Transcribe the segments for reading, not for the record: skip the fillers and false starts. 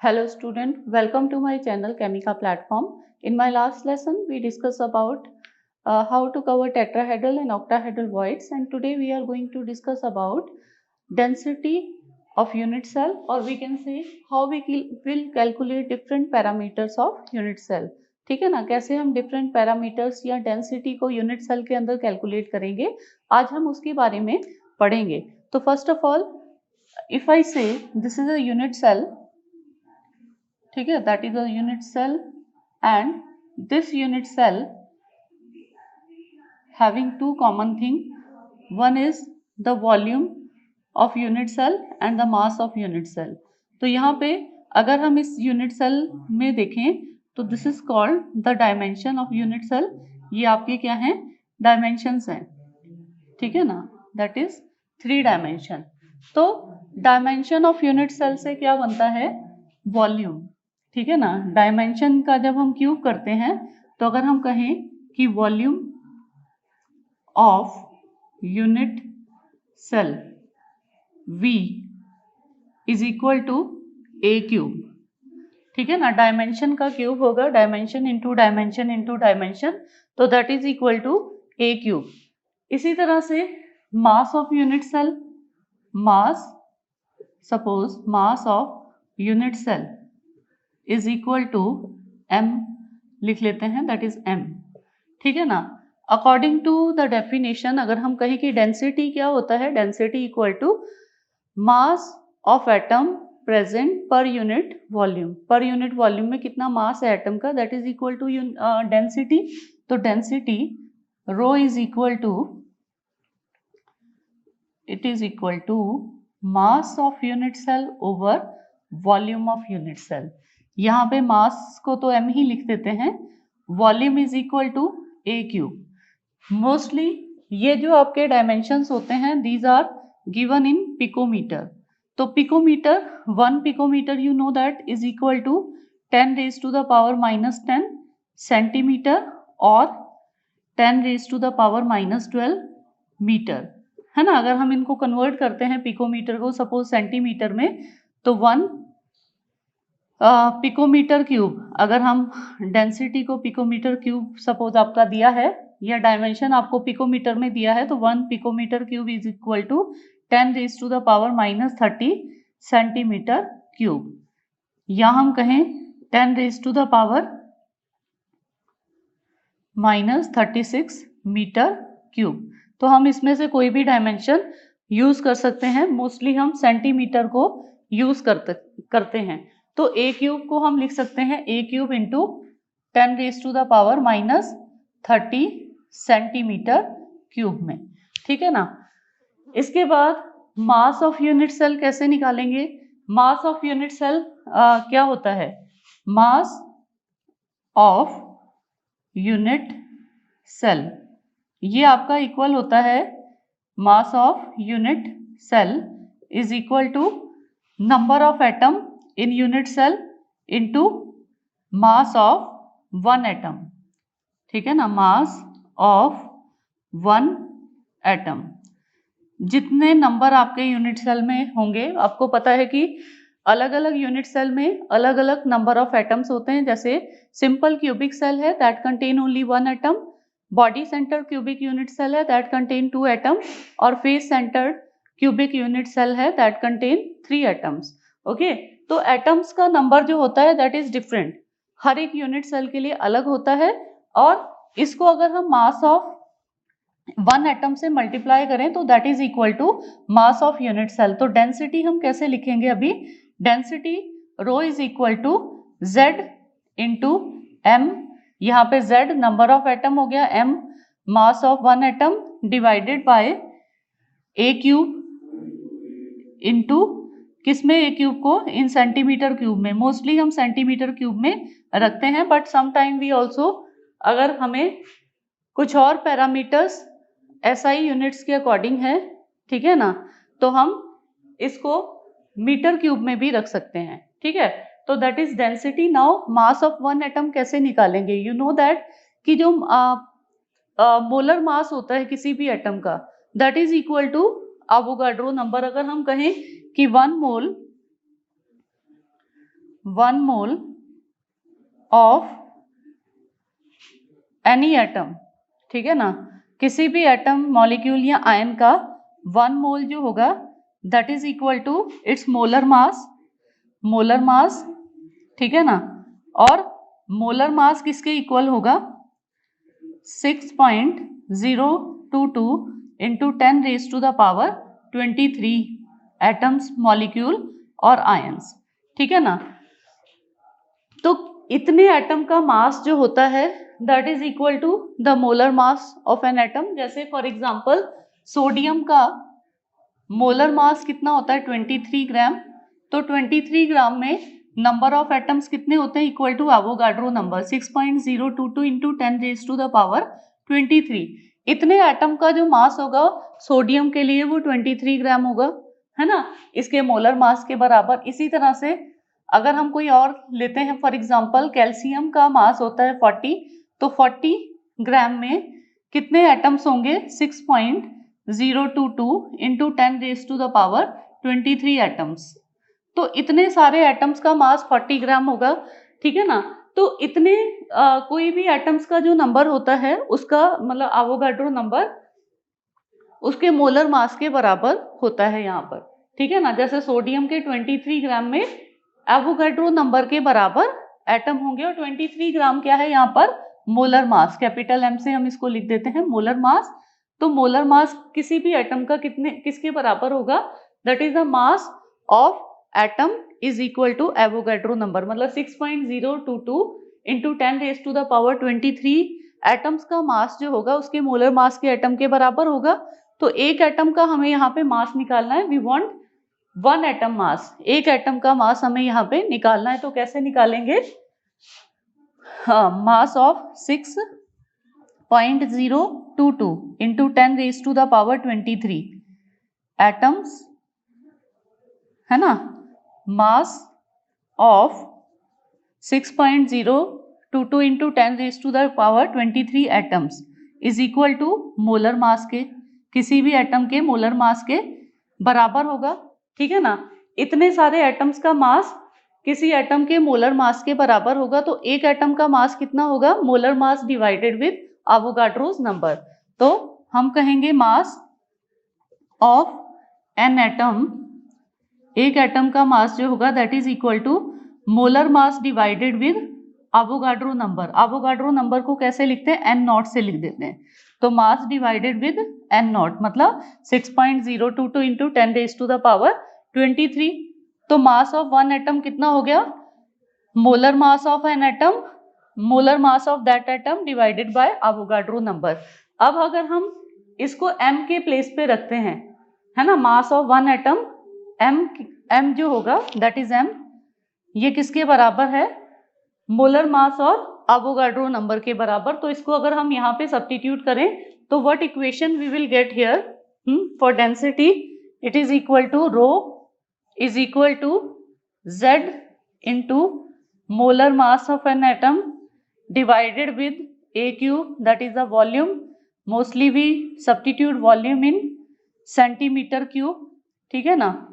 Hello student, welcome to my channel Chemica platform. In my last lesson we discussed about how to cover tetrahedral and octahedral voids, and today we are going to discuss about density of unit cell, or we can say how we will calculate different parameters of unit cell. ठीक है ना, कैसे हम different parameters या density को unit cell के अंदर calculate करेंगे, आज हम उसके बारे में पढ़ेंगे. तो first of all if I say this is a unit cell, ठीक है, that is a unit cell and this unit cell having two common thing, one is the volume of unit cell and the mass of unit cell. तो यहाँ पे अगर हम इस unit cell में देखें तो this is called the dimension of unit cell. ये आपके क्या हैं, डायमेंशंस हैं, ठीक है ना, दैट इज 3 डायमेंशन. तो डायमेंशन ऑफ यूनिट सेल से क्या बनता है, वॉल्यूम, ठीक है ना. डायमेंशन का जब हम क्यूब करते हैं तो अगर हम कहें कि volume of unit cell V is equal to a cube, ठीक है ना. डायमेंशन का क्यूब होगा dimension into dimension into dimension, तो that is equal to a cube. इसी तरह से mass of unit cell, mass, suppose mass of unit cell is equal to m लिख लेते हैं, दैट इज m, ठीक है ना. अकॉर्डिंग टू द डेफिनेशन अगर हम कहें कि डेंसिटी क्या होता है, density equal to mass of atom present per unit volume. Per unit volume में कितना मास है एटम का, that is equal to density. तो density rho is equal to, it is equal to mass of unit cell over volume of unit cell. यहाँ पे मास को तो m ही लिख देते हैं, volume is equal to a cube. Mostly ये जो आपके डायमेंशंस होते हैं these are given in picometer. तो picometer, 1 picometer you know that is equal to 10 raise to the power -10 centimetre और 10 raise to the power -12 metre, है ना. अगर हम इनको कन्वर्ट करते हैं पिकोमीटर को सपोज सेंटीमीटर में, तो 1 पिकोमीटर क्यूब, अगर हम डेंसिटी को पिकोमीटर क्यूब सपोज आपका दिया है या डायमेंशन आपको पिकोमीटर में दिया है, तो 1 picometer cube is equal to 10 raise to the power -30 centimetre cube, या हम कहें 10 raise to the power -36 metre cube. तो हम इसमें से कोई भी डायमेंशन यूज कर सकते हैं, मोस्टली हम सेंटीमीटर को यूज करते हैं. तो ए क्यूब को हम लिख सकते हैं a cube into 10 raise to the power -30 centimetre cube में, ठीक है ना. इसके बाद मास ऑफ यूनिट सेल कैसे निकालेंगे. मास ऑफ यूनिट सेल क्या होता है, मास ऑफ यूनिट सेल, ये आपका इक्वल होता है mass of unit cell is equal to number of atom in unit cell into mass of 1 atom, ठीक है ना. mass of 1 atom, जितने नंबर आपके यूनिट सेल में होंगे, आपको पता है कि अलग अलग यूनिट सेल में अलग अलग नंबर ऑफ एटम्स होते हैं. जैसे सिंपल क्यूबिक सेल है that contain only 1 atom, body centre cubic unit cell है दैट कंटेन 2 एटम, और face centred cubic unit cell है दैट कंटेन 3 एटम्स. ओके, तो एटम्स का नंबर जो होता है दैट इज डिफरेंट, हर एक यूनिट सेल के लिए अलग होता है. और इसको अगर हम मास ऑफ 1 एटम से मल्टीप्लाई करें तो that is equal to mass of unit cell. तो डेंसिटी हम कैसे लिखेंगे अभी, density rho is equal to z into m, यहाँ पे z नंबर ऑफ एटम हो गया, m mass of 1 atom divided bye A cube into किसमें, ए क्यूब को इन सेंटीमीटर क्यूब में. मोस्टली हम सेंटीमीटर क्यूब में रखते हैं, बट समटाइम वी ऑल्सो, अगर हमें कुछ और पैरामीटर्स SI यूनिट्स के अकॉर्डिंग है, ठीक है ना, तो हम इसको मीटर क्यूब में भी रख सकते हैं, ठीक है. तो that is density. Now mass of 1 atom कैसे निकालेंगे, यू नो दैट कि जो मोलर मास होता है किसी भी एटम का that is equal to Avogadro number. अगर हम कहें कि 1 mole 1 mole of any atom, ठीक है ना, किसी भी एटम, मॉलिक्यूल या आयन का 1 मोल जो होगा that is equal to its molar mass, ठीक है ना, और मोलर मास किसके इक्वल होगा 6.022 into 10 raise to the power 23 atoms, molecule और आयंस, ठीक है ना। तो इतने एटम का मास जो होता है that is equal to the molar mass of an atom. जैसे फॉर एग्जांपल सोडियम का मोलर मास कितना होता है 23 ग्राम, तो 23 ग्राम में नंबर ऑफ एटम्स कितने होते हैं equal to Avogadro number 6.022 into 10 raise to the power 23। इतने एटम का जो मास होगा सोडियम के लिए वो 23 ग्राम होगा, है ना, इसके मोलर मास के बराबर। इसी तरह से अगर हम कोई और लेते हैं फॉर एग्जांपल कैल्शियम का मास होता है 40, तो 40 ग्राम में कितने एटम्स होंगे 6.022 into 10 raise to the power 23 atoms. तो इतने सारे एटम्स का मास 40 ग्राम होगा, ठीक है ना। तो इतने कोई भी एटम्स का जो नंबर होता है उसका मतलब एवोगाड्रो नंबर उसके मोलर मास के बराबर होता है यहाँ पर, ठीक है ना। जैसे सोडियम के 23 ग्राम में एवोगाड्रो नंबर के बराबर एटम होंगे और 23 ग्राम क्या है यहाँ पर मोलर मास, कैपिटल एम से हम इसको लिख देते हैं मोलर मास। तो मोलर मास किसी भी एटम का किसके बराबर होगा that is the mass of atom is equal to Avogadro number, मतलब 6.022 into 10 raise to the power 23 atoms का मास जो होगा उसके मोलर मास के एटम के बराबर होगा। तो एक एटम का हमें यहाँ पे मास निकालना है, वी वांट 1 एटम मास, एक एटम का मास हमें यहाँ पे निकालना है। तो कैसे निकालेंगे, हाँ, mass of 6.022 into 10 raise to the power 23 atoms, है ना, mass of 6.022 into 10 raise to the power 23 atoms is equal to molar mass के, किसी भी एटम के मोलर मास के बराबर होगा, ठीक है ना। इतने सारे एटम्स का मास किसी एटम के मोलर मास के बराबर होगा, तो एक एटम का मास कितना होगा molar mass divided with Avogadro's number. तो हम कहेंगे मास ऑफ एन एटम, एक एटम का मास जो होगा that is equal to molar mass divided with Avogadro number. Avogadro number को कैसे लिखते हैं, एन नॉट से लिख देते हैं। तो mass divided with N naught मतलब 6.022 into 10 raise to the power 23। तो मास ऑफ वन एटम कितना हो गया, molar mass of an atom, molar mass of that atom divided by Avogadro number. अब अगर हम इसको m के प्लेस पे रखते हैं, है ना, mass of one atom m जो होगा दैट इज m, ये किसके बराबर है मोलर मास और एवोगाड्रो नंबर के बराबर। तो इसको अगर हम यहाँ पे सब्स्टिट्यूट करें तो what equation we will get here for density, it is equal to rho is equal to z into molar mass of an atom divided with a cube that is the volume, mostly we substitute volume in centimetre cube, ठीक है ना,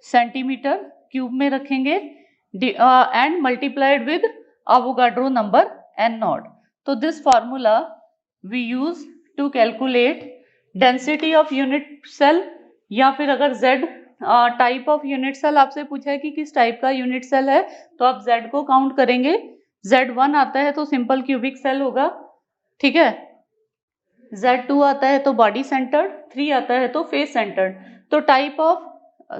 centimetre cube में रखेंगे and multiplied with Avogadro number n naught. तो this formula we use to calculate density of unit cell, या फिर अगर z type of unit cell आपसे पूछा है कि किस टाइप का यूनिट सेल है तो आप z को काउंट करेंगे, Z1 आता है तो सिंपल क्यूबिक सेल होगा, ठीक है, Z2 आता है तो बॉडी सेंटर्ड, 3 आता है तो फेस सेंटर्ड, तो टाइप ऑफ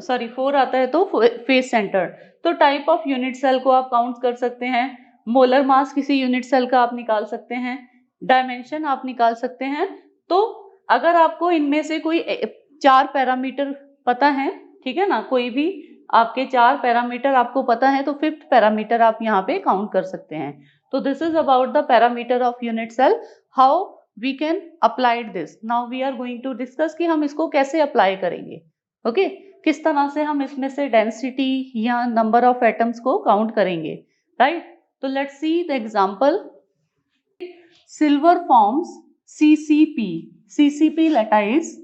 4 आता है तो फेस सेंटर्ड। तो टाइप ऑफ यूनिट सेल को आप काउंट कर सकते हैं, मोलर मास किसी यूनिट सेल का आप निकाल सकते हैं, डायमेंशन आप निकाल सकते हैं। तो अगर आपको इनमें से कोई 4 पैरामीटर पता है, ठीक है ना, कोई भी आपके 4 पैरामीटर आपको पता है तो 5th पैरामीटर आप यहाँ पे काउंट कर सकते हैं। तो this is about the parameter of unit cell, how we can applied this. Now we are going to discuss कि हम इसको कैसे अप्लाई करेंगे, ओके किस तरह से हम इसमें से डेंसिटी या नंबर ऑफ एटम्स को काउंट करेंगे, राइट। तो let's see the example, silver forms CCP lattice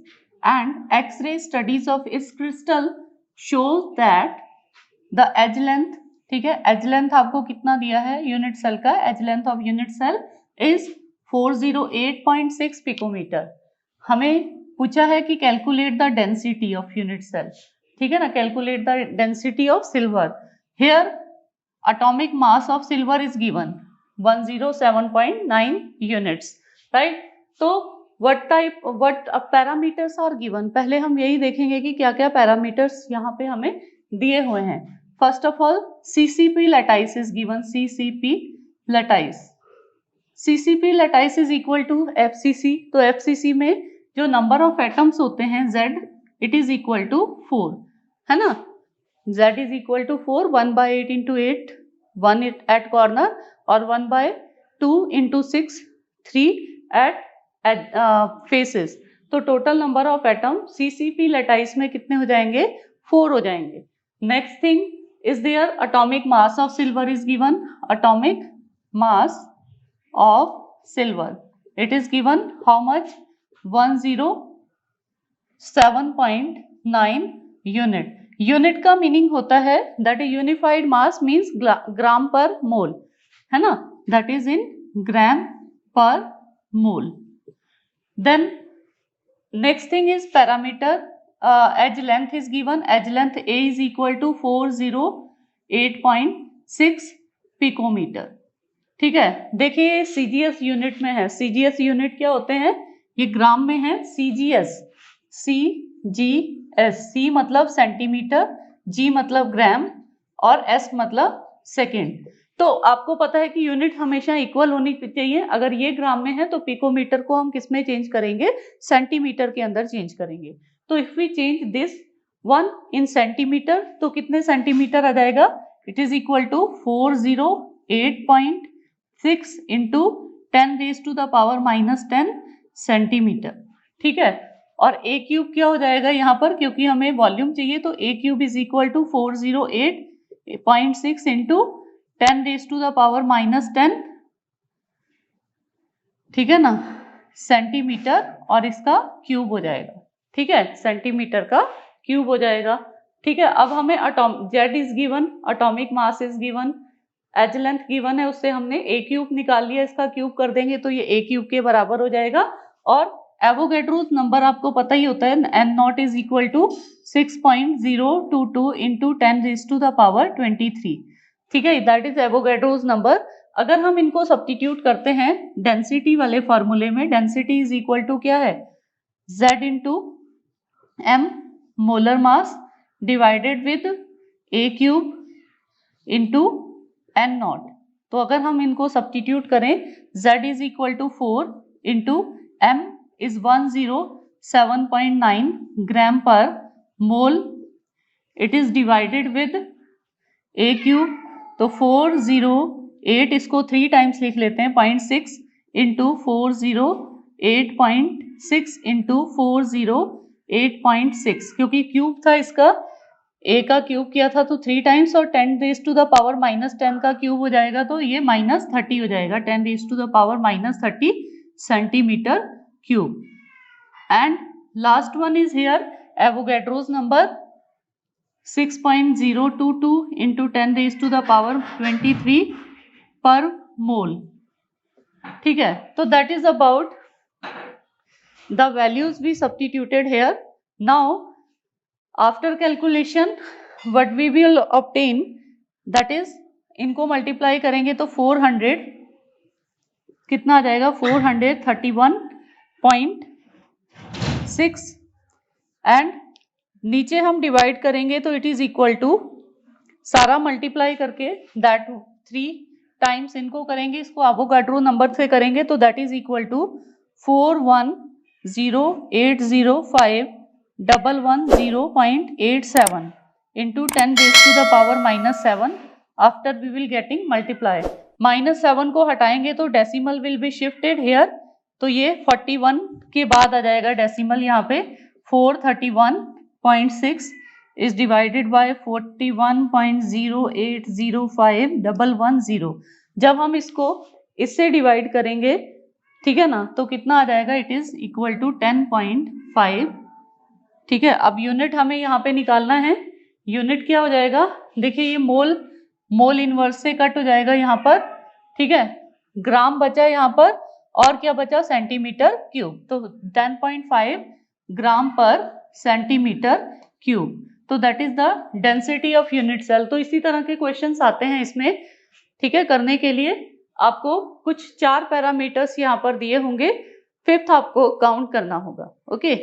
and X-ray studies of its crystal shows that the edge length ठीक है। एज लेंथ आपको कितना दिया है यूनिट सेल का, edge length of unit cell is 408.6 picometer. हमें पूछा है कि calculate the density of unit cell, ठीक है ना, calculate the density of silver. Here atomic mass of silver is given 107.9 units, right? तो what parameters are given, पहले हम यही देखेंगे कि क्या क्या पैरामीटर्स यहाँ पे हमें दिए हुए हैं। First of all CCP lattice is given, CCP lattice, CCP lattice is equal to FCC। तो FCC में जो नंबर ऑफ एटम्स होते हैं Z, it is equal to 4, है ना। Z is equal to 4, 1/8 into 8, 1 at corner, और 1/2 into 6, 3 at faces। तो total number of atom CCP lattice में कितने हो जाएंगे, 4 हो जाएंगे। Next thing is there atomic mass of silver is given, atomic mass of silver it is given how much, 107.9 unit. Unit का meaning होता है that unified mass means gram per mole, है ना, that is in gram per mole. Then next thing is parameter, edge length is given, edge length A is equal to 408.6 picometer. ठीक है, देखिए CGS unit में है। CGS unit क्या होते हैं, ये ग्राम में है। CGS, C मतलब सेंटीमीटर, G मतलब ग्राम और S मतलब सेकेंड। तो आपको पता है कि यूनिट हमेशा इक्वल होनी चाहिए। अगर ये ग्राम में है तो पिकोमीटर को हम किस में चेंज करेंगे, सेंटीमीटर के अंदर चेंज करेंगे। तो if we change this one in centimetre तो कितने सेंटीमीटर आ जाएगा, it is equal to 408.6 into 10⁻⁻10 centimetre. ठीक है, और A क्यूब क्या हो जाएगा यहाँ पर, क्योंकि हमें वॉल्यूम चाहिए तो A cube is equal to 408.6 into 10⁻⁻10, ठीक है ना, सेंटीमीटर, और इसका क्यूब हो जाएगा। ठीक है, सेंटीमीटर का क्यूब हो जाएगा। ठीक है, अब हमें Z is given, atomic mass is given, edge length given है, उससे हमने A क्यूब निकाल लिया, इसका क्यूब कर देंगे तो ये A क्यूब के बराबर हो जाएगा। और एवोगैड्रोस नंबर आपको पता ही होता है, N0 is equal to 6.022 into 10⁻23। ठीक है, दैट इज एवोगैड्रोस नंबर। अगर हम इनको सब्स्टिट्यूट करते हैं डेंसिटी वाले फॉर्मूले में, डेंसिटी इज इक्वल टू क्या है, Z into M molar mass divided with A cube into N0। तो अगर हम इनको सब्स्टिट्यूट करें, Z is equal to 4 into M is 107.9 gram per mole, it is divided with A cube. तो 408, इसको 3 times लिख लेते हैं, 0.6 इंटू 408.6 इंटू 408.6, क्योंकि क्यूब था इसका, A का क्यूब किया था तो 3 टाइम्स, और 10⁻⁻10 का क्यूब हो जाएगा तो ये -30 हो जाएगा, 10⁻⁻30 centimetre cube. And last one is here, Avogadro's number 6.022 into 10⁻23 per mole। ठीक है, तो that is about the values we substituted here. Now after calculation what we will obtain, that is इनको मल्टीप्लाई करेंगे तो 400 कितना आ जाएगा, 431.6, एंड नीचे हम डिवाइड करेंगे तो इट इज इक्वल टू, सारा मल्टीप्लाई करके दैट 3 टाइम्स इनको करेंगे, इसको एवोगाड्रो नंबर से करेंगे तो that is equal to 410,805,110.87 into 10⁻⁻7 after we will getting multiply. -7 को हटाएंगे तो decimal will be shifted here, तो ये 41 के बाद आ जाएगा डेसिमल यहाँ पे। 431.6 इज डिवाइडेड बाय 41.0805110। जब हम इसको इससे डिवाइड करेंगे, ठीक है ना, तो कितना आ जाएगा, इट इज इक्वल टू 10.5। ठीक है, अब यूनिट हमें यहाँ पे निकालना है। यूनिट क्या हो जाएगा, देखिए ये मोल मोल इनवर्स से कट हो जाएगा यहाँ पर, ठीक है। ग्राम बचा यहाँ पर और क्या बचा, सेंटीमीटर क्यूब। तो 10.5 ग्राम पर सेंटीमीटर क्यूब, तो that is the density of unit cell. तो इसी तरह के क्वेश्चंस आते हैं इसमें, ठीक है। करने के लिए आपको कुछ 4 पैरामीटर्स यहाँ पर दिए होंगे, फिफ्थ आपको काउंट करना होगा, ओके।